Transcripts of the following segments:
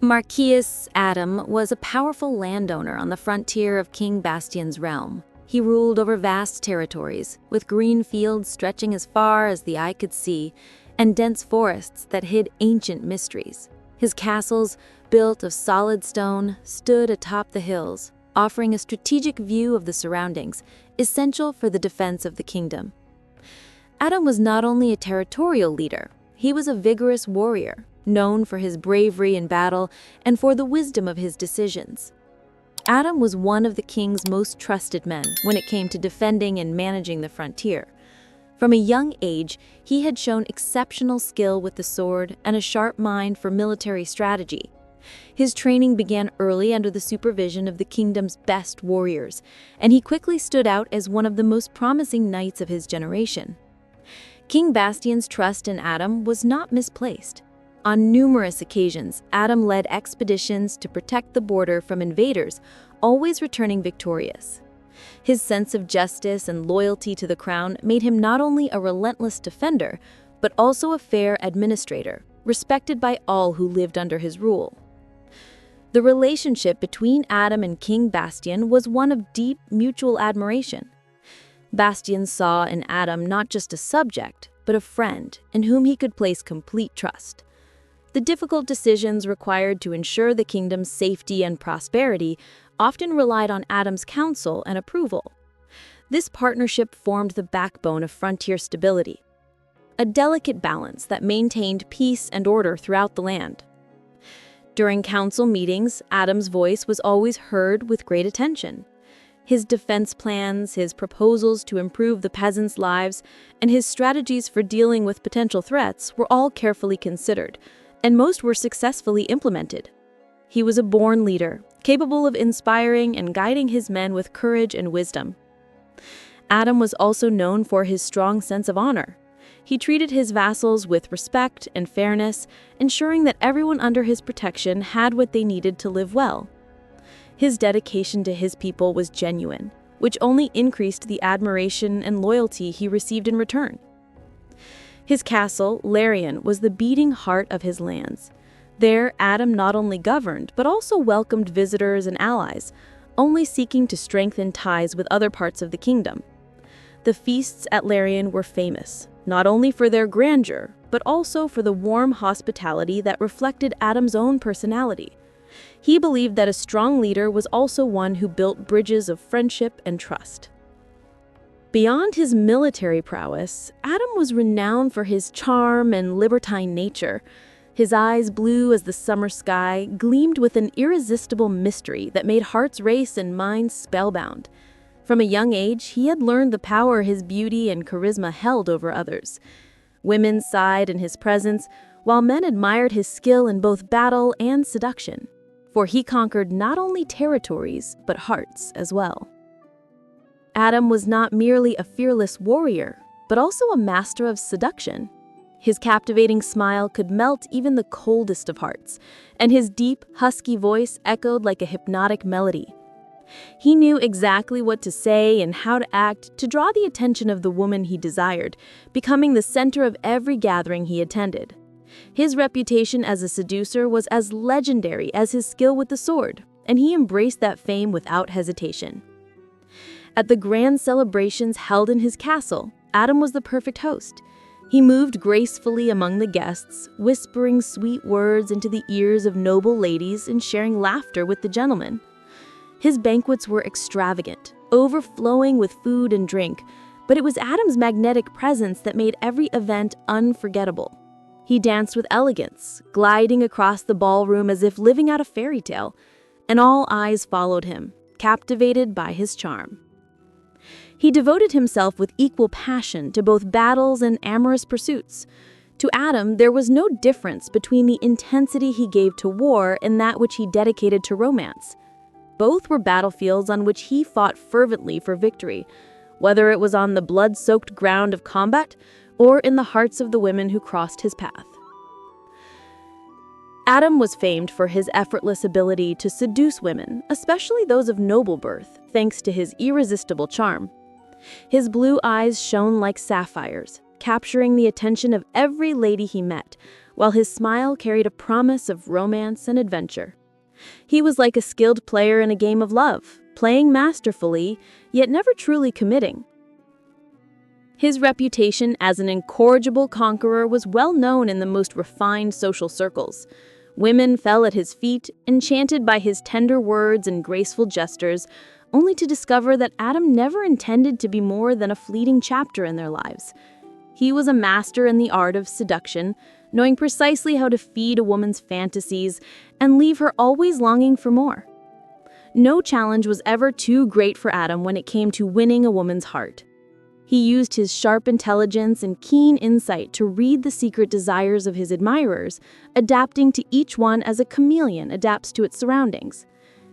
Marquis Adam was a powerful landowner on the frontier of King Bastian's realm. He ruled over vast territories, with green fields stretching as far as the eye could see, and dense forests that hid ancient mysteries. His castles, built of solid stone, stood atop the hills, offering a strategic view of the surroundings, essential for the defense of the kingdom. Adam was not only a territorial leader, he was a vigorous warrior, known for his bravery in battle and for the wisdom of his decisions. Adam was one of the king's most trusted men when it came to defending and managing the frontier. From a young age, he had shown exceptional skill with the sword and a sharp mind for military strategy. His training began early under the supervision of the kingdom's best warriors, and he quickly stood out as one of the most promising knights of his generation. King Bastian's trust in Adam was not misplaced. On numerous occasions, Adam led expeditions to protect the border from invaders, always returning victorious. His sense of justice and loyalty to the crown made him not only a relentless defender, but also a fair administrator, respected by all who lived under his rule. The relationship between Adam and King Bastian was one of deep mutual admiration. Bastian saw in Adam not just a subject, but a friend in whom he could place complete trust. The difficult decisions required to ensure the kingdom's safety and prosperity often relied on Adam's counsel and approval. This partnership formed the backbone of frontier stability, a delicate balance that maintained peace and order throughout the land. During council meetings, Adam's voice was always heard with great attention. His defense plans, his proposals to improve the peasants' lives, and his strategies for dealing with potential threats were all carefully considered, and most were successfully implemented. He was a born leader, capable of inspiring and guiding his men with courage and wisdom. Adam was also known for his strong sense of honor. He treated his vassals with respect and fairness, ensuring that everyone under his protection had what they needed to live well. His dedication to his people was genuine, which only increased the admiration and loyalty he received in return. His castle, Larian, was the beating heart of his lands. There, Adam not only governed, but also welcomed visitors and allies, only seeking to strengthen ties with other parts of the kingdom. The feasts at Larian were famous, not only for their grandeur, but also for the warm hospitality that reflected Adam's own personality. He believed that a strong leader was also one who built bridges of friendship and trust. Beyond his military prowess, Adam was renowned for his charm and libertine nature. His eyes, blue as the summer sky, gleamed with an irresistible mystery that made hearts race and minds spellbound. From a young age, he had learned the power his beauty and charisma held over others. Women sighed in his presence, while men admired his skill in both battle and seduction, for he conquered not only territories, but hearts as well. Adam was not merely a fearless warrior, but also a master of seduction. His captivating smile could melt even the coldest of hearts, and his deep, husky voice echoed like a hypnotic melody. He knew exactly what to say and how to act to draw the attention of the woman he desired, becoming the center of every gathering he attended. His reputation as a seducer was as legendary as his skill with the sword, and he embraced that fame without hesitation. At the grand celebrations held in his castle, Adam was the perfect host. He moved gracefully among the guests, whispering sweet words into the ears of noble ladies and sharing laughter with the gentlemen. His banquets were extravagant, overflowing with food and drink, but it was Adam's magnetic presence that made every event unforgettable. He danced with elegance, gliding across the ballroom as if living out a fairy tale, and all eyes followed him, captivated by his charm. He devoted himself with equal passion to both battles and amorous pursuits. To Adam, there was no difference between the intensity he gave to war and that which he dedicated to romance. Both were battlefields on which he fought fervently for victory, whether it was on the blood-soaked ground of combat or in the hearts of the women who crossed his path. Adam was famed for his effortless ability to seduce women, especially those of noble birth, thanks to his irresistible charm. His blue eyes shone like sapphires, capturing the attention of every lady he met, while his smile carried a promise of romance and adventure. He was like a skilled player in a game of love, playing masterfully, yet never truly committing. His reputation as an incorrigible conqueror was well known in the most refined social circles. Women fell at his feet, enchanted by his tender words and graceful gestures, only to discover that Adam never intended to be more than a fleeting chapter in their lives. He was a master in the art of seduction, knowing precisely how to feed a woman's fantasies and leave her always longing for more. No challenge was ever too great for Adam when it came to winning a woman's heart. He used his sharp intelligence and keen insight to read the secret desires of his admirers, adapting to each one as a chameleon adapts to its surroundings.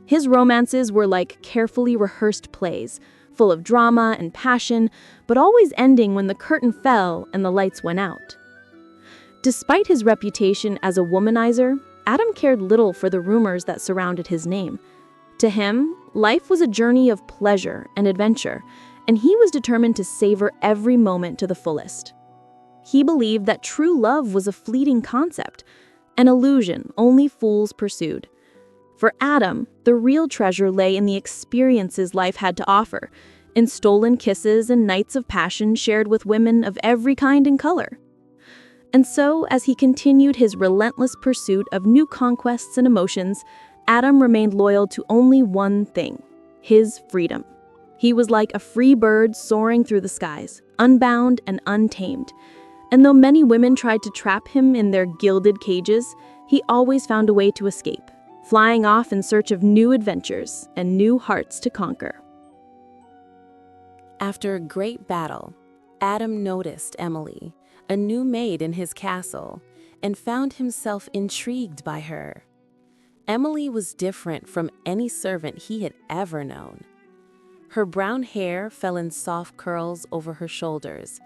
His romances were like carefully rehearsed plays, full of drama and passion, but always ending when the curtain fell and the lights went out. Despite his reputation as a womanizer, Adam cared little for the rumors that surrounded his name. To him, life was a journey of pleasure and adventure, and he was determined to savor every moment to the fullest. He believed that true love was a fleeting concept, an illusion only fools pursued. For Adam, the real treasure lay in the experiences life had to offer, in stolen kisses and nights of passion shared with women of every kind and color. And so, as he continued his relentless pursuit of new conquests and emotions, Adam remained loyal to only one thing: his freedom. He was like a free bird soaring through the skies, unbound and untamed. And though many women tried to trap him in their gilded cages, he always found a way to escape, flying off in search of new adventures and new hearts to conquer. After a great battle, Adam noticed Émilie, a new maid in his castle, and found himself intrigued by her. Émilie was different from any servant he had ever known. Her brown hair fell in soft curls over her shoulders,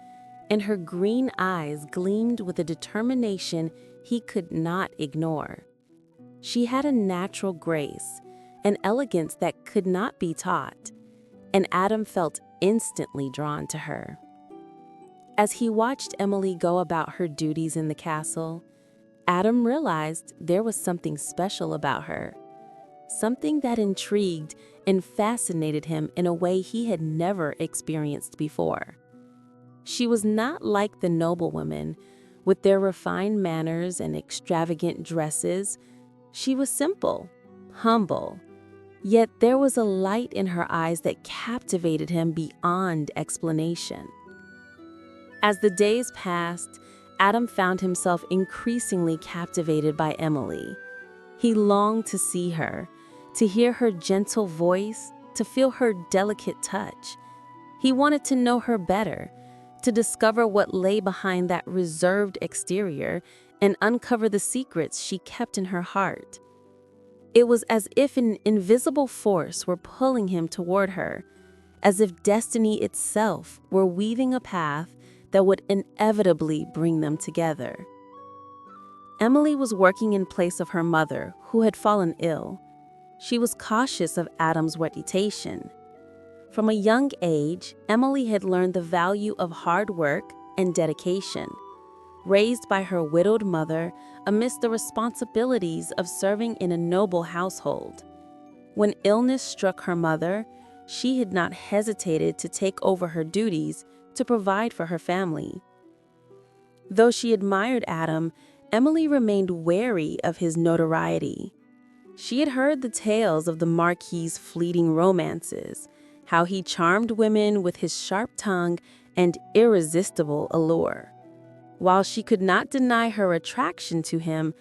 and her green eyes gleamed with a determination he could not ignore. She had a natural grace, an elegance that could not be taught, and Adam felt instantly drawn to her. As he watched Émilie go about her duties in the castle, Adam realized there was something special about her, something that intrigued and fascinated him in a way he had never experienced before. She was not like the noblewomen, with their refined manners and extravagant dresses. She was simple, humble, yet there was a light in her eyes that captivated him beyond explanation. As the days passed, Adam found himself increasingly captivated by Émilie. He longed to see her, to hear her gentle voice, to feel her delicate touch. He wanted to know her better, to discover what lay behind that reserved exterior and uncover the secrets she kept in her heart. It was as if an invisible force were pulling him toward her, as if destiny itself were weaving a path that would inevitably bring them together. Émilie was working in place of her mother, who had fallen ill. She was cautious of Adam's reputation. From a young age, Émilie had learned the value of hard work and dedication. Raised by her widowed mother amidst the responsibilities of serving in a noble household. When illness struck her mother, she had not hesitated to take over her duties to provide for her family. Though she admired Adam, Émilie remained wary of his notoriety. She had heard the tales of the Marquis's fleeting romances, how he charmed women with his sharp tongue and irresistible allure. While she could not deny her attraction to him,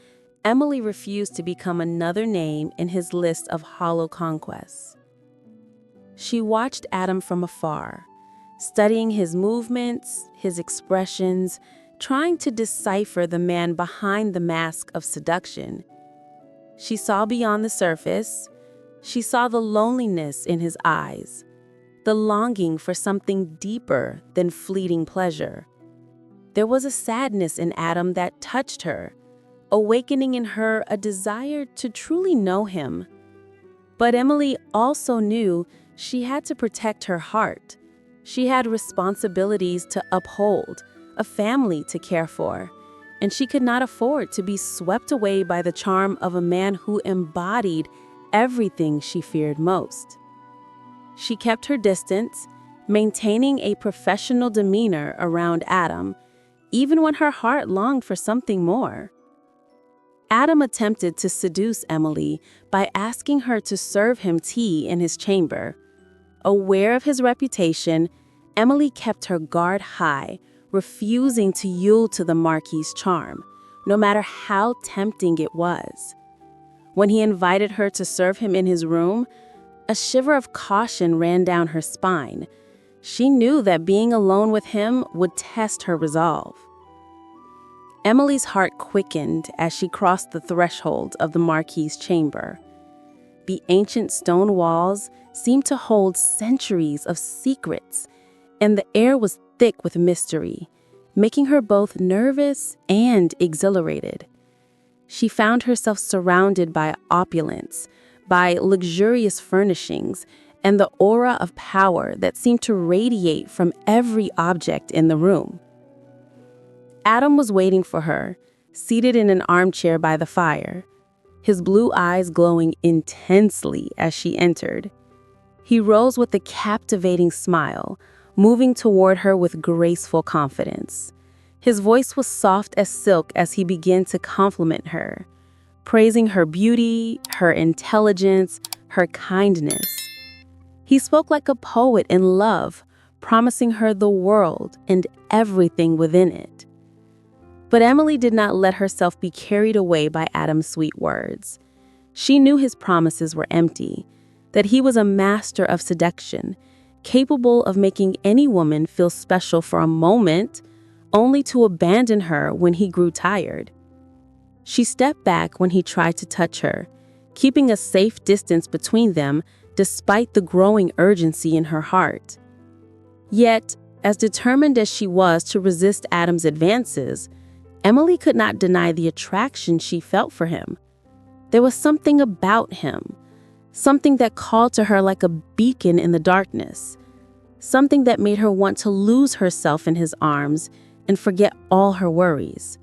Émilie refused to become another name in his list of hollow conquests. She watched Adam from afar, studying his movements, his expressions, trying to decipher the man behind the mask of seduction. She saw beyond the surface. She saw the loneliness in his eyes, the longing for something deeper than fleeting pleasure. There was a sadness in Adam that touched her, awakening in her a desire to truly know him. But Émilie also knew she had to protect her heart. She had responsibilities to uphold, a family to care for, and she could not afford to be swept away by the charm of a man who embodied everything she feared most. She kept her distance, maintaining a professional demeanor around Adam, even when her heart longed for something more. Adam attempted to seduce Émilie by asking her to serve him tea in his chamber. Aware of his reputation, Émilie kept her guard high, refusing to yield to the Marquis's charm, no matter how tempting it was. When he invited her to serve him in his room, a shiver of caution ran down her spine. She knew that being alone with him would test her resolve. Émilie's heart quickened as she crossed the threshold of the Marquis's chamber. The ancient stone walls seemed to hold centuries of secrets, and the air was thick with mystery, making her both nervous and exhilarated. She found herself surrounded by opulence, by luxurious furnishings, and the aura of power that seemed to radiate from every object in the room. Adam was waiting for her, seated in an armchair by the fire, his blue eyes glowing intensely as she entered. He rose with a captivating smile, moving toward her with graceful confidence. His voice was soft as silk as he began to compliment her, praising her beauty, her intelligence, her kindness. He spoke like a poet in love, promising her the world and everything within it. But Émilie did not let herself be carried away by Adam's sweet words. She knew his promises were empty, that he was a master of seduction, capable of making any woman feel special for a moment, only to abandon her when he grew tired. She stepped back when he tried to touch her, keeping a safe distance between them despite the growing urgency in her heart. Yet, as determined as she was to resist Adam's advances, Émilie could not deny the attraction she felt for him. There was something about him, something that called to her like a beacon in the darkness, something that made her want to lose herself in his arms and forget all her worries.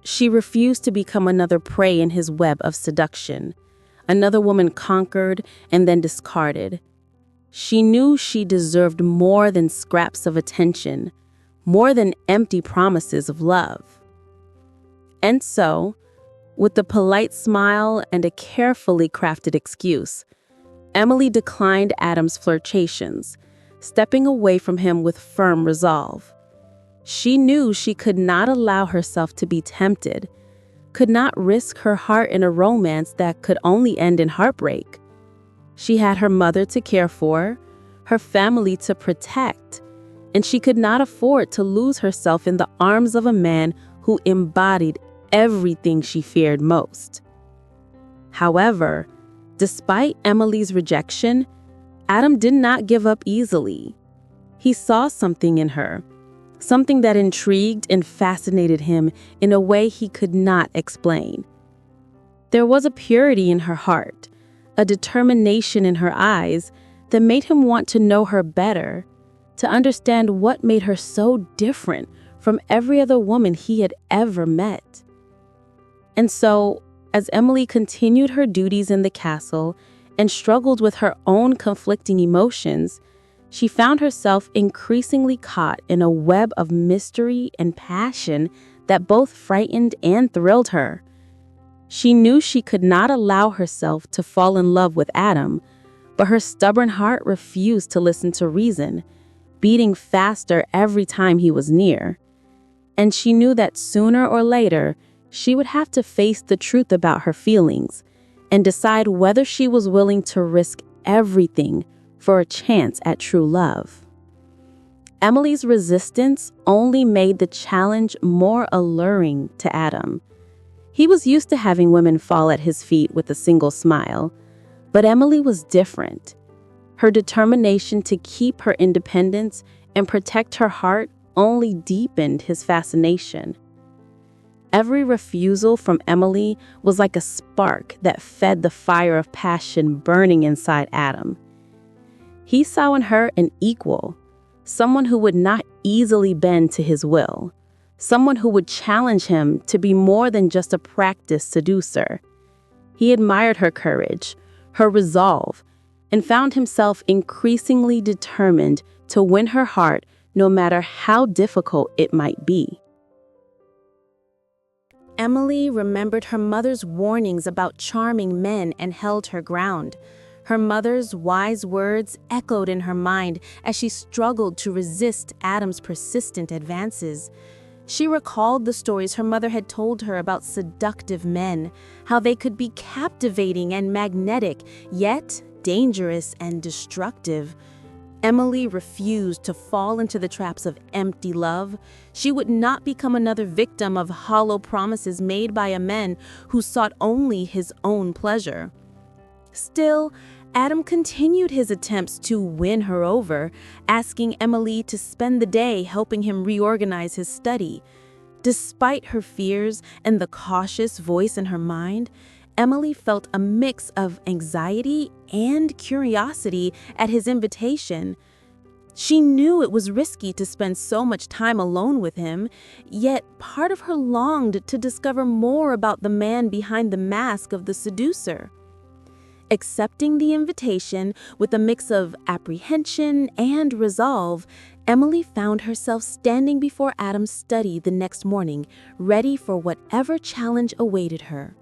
She refused to become another prey in his web of seduction, another woman conquered and then discarded. She knew she deserved more than scraps of attention, more than empty promises of love. And so, with a polite smile and a carefully crafted excuse, Émilie declined Adam's flirtations, stepping away from him with firm resolve. She knew she could not allow herself to be tempted, could not risk her heart in a romance that could only end in heartbreak. She had her mother to care for, her family to protect, and she could not afford to lose herself in the arms of a man who embodied everything she feared most. However, despite Émilie's rejection, Adam did not give up easily. He saw something in her, something that intrigued and fascinated him in a way he could not explain. There was a purity in her heart, a determination in her eyes that made him want to know her better, to understand what made her so different from every other woman he had ever met. And so, as Émilie continued her duties in the castle and struggled with her own conflicting emotions, she found herself increasingly caught in a web of mystery and passion that both frightened and thrilled her. She knew she could not allow herself to fall in love with Adam, but her stubborn heart refused to listen to reason, beating faster every time he was near. And she knew that sooner or later, she would have to face the truth about her feelings and decide whether she was willing to risk everything for a chance at true love. Émilie's resistance only made the challenge more alluring to Adam. He was used to having women fall at his feet with a single smile, but Émilie was different. Her determination to keep her independence and protect her heart only deepened his fascination. Every refusal from Émilie was like a spark that fed the fire of passion burning inside Adam. He saw in her an equal, someone who would not easily bend to his will, someone who would challenge him to be more than just a practiced seducer. He admired her courage, her resolve, and found himself increasingly determined to win her heart no matter how difficult it might be. Émilie remembered her mother's warnings about charming men and held her ground. Her mother's wise words echoed in her mind as she struggled to resist Adam's persistent advances. She recalled the stories her mother had told her about seductive men, how they could be captivating and magnetic, yet dangerous and destructive. Émilie refused to fall into the traps of empty love. She would not become another victim of hollow promises made by a man who sought only his own pleasure. Still, Adam continued his attempts to win her over, asking Émilie to spend the day helping him reorganize his study. Despite her fears and the cautious voice in her mind, Émilie felt a mix of anxiety and curiosity at his invitation. She knew it was risky to spend so much time alone with him, yet part of her longed to discover more about the man behind the mask of the seducer. Accepting the invitation with a mix of apprehension and resolve, Émilie found herself standing before Adam's study the next morning, ready for whatever challenge awaited her.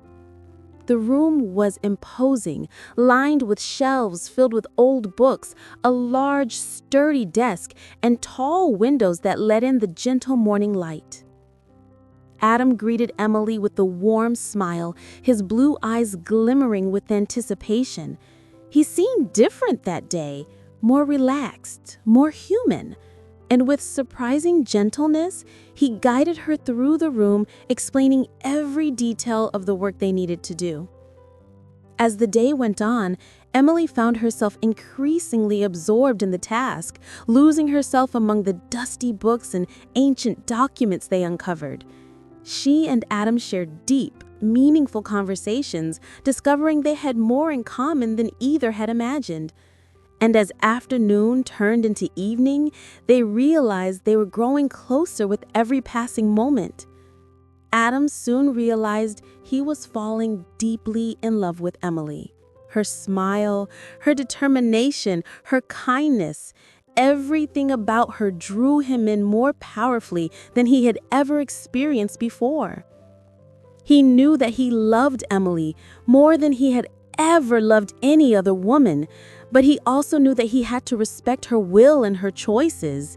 The room was imposing, lined with shelves filled with old books, a large, sturdy desk, and tall windows that let in the gentle morning light. Adam greeted Émilie with a warm smile, his blue eyes glimmering with anticipation. He seemed different that day, more relaxed, more human. And with surprising gentleness, he guided her through the room, explaining every detail of the work they needed to do. As the day went on, Émilie found herself increasingly absorbed in the task, losing herself among the dusty books and ancient documents they uncovered. She and Adam shared deep, meaningful conversations, discovering they had more in common than either had imagined. And as afternoon turned into evening, they realized they were growing closer with every passing moment. Adam soon realized he was falling deeply in love with Émilie. Her smile, her determination, her kindness, everything about her drew him in more powerfully than he had ever experienced before. He knew that he loved Émilie more than he had ever loved any other woman, but he also knew that he had to respect her will and her choices.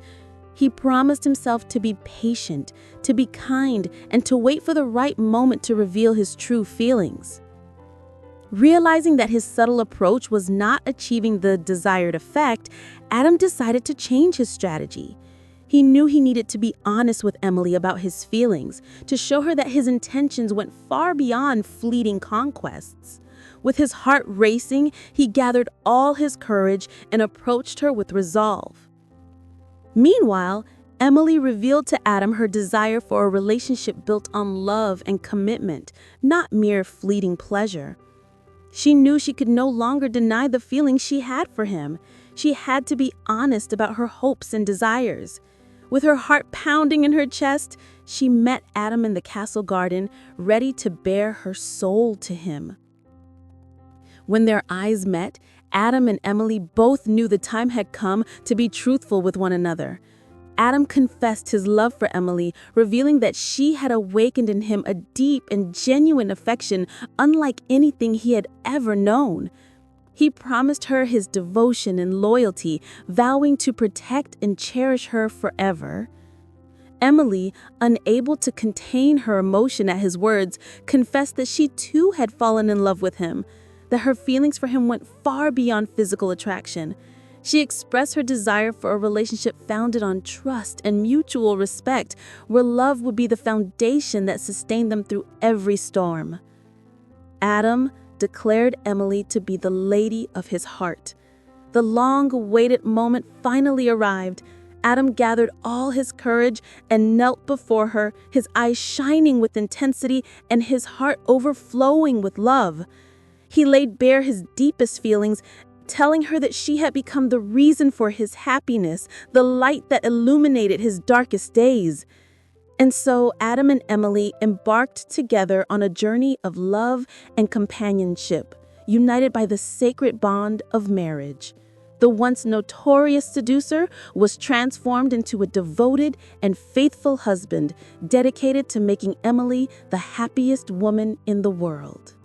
He promised himself to be patient, to be kind, and to wait for the right moment to reveal his true feelings. Realizing that his subtle approach was not achieving the desired effect, Adam decided to change his strategy. He knew he needed to be honest with Émilie about his feelings, to show her that his intentions went far beyond fleeting conquests. With his heart racing, he gathered all his courage and approached her with resolve. Meanwhile, Émilie revealed to Adam her desire for a relationship built on love and commitment, not mere fleeting pleasure. She knew she could no longer deny the feelings she had for him. She had to be honest about her hopes and desires. With her heart pounding in her chest, she met Adam in the castle garden, ready to bare her soul to him. When their eyes met, Adam and Émilie both knew the time had come to be truthful with one another. Adam confessed his love for Émilie, revealing that she had awakened in him a deep and genuine affection unlike anything he had ever known. He promised her his devotion and loyalty, vowing to protect and cherish her forever. Émilie, unable to contain her emotion at his words, confessed that she too had fallen in love with him, that her feelings for him went far beyond physical attraction. She expressed her desire for a relationship founded on trust and mutual respect, where love would be the foundation that sustained them through every storm. Adam declared Émilie to be the lady of his heart. The long-awaited moment finally arrived. Adam gathered all his courage and knelt before her, his eyes shining with intensity and his heart overflowing with love. He laid bare his deepest feelings, telling her that she had become the reason for his happiness, the light that illuminated his darkest days. And so Adam and Émilie embarked together on a journey of love and companionship, united by the sacred bond of marriage. The once notorious seducer was transformed into a devoted and faithful husband, dedicated to making Émilie the happiest woman in the world.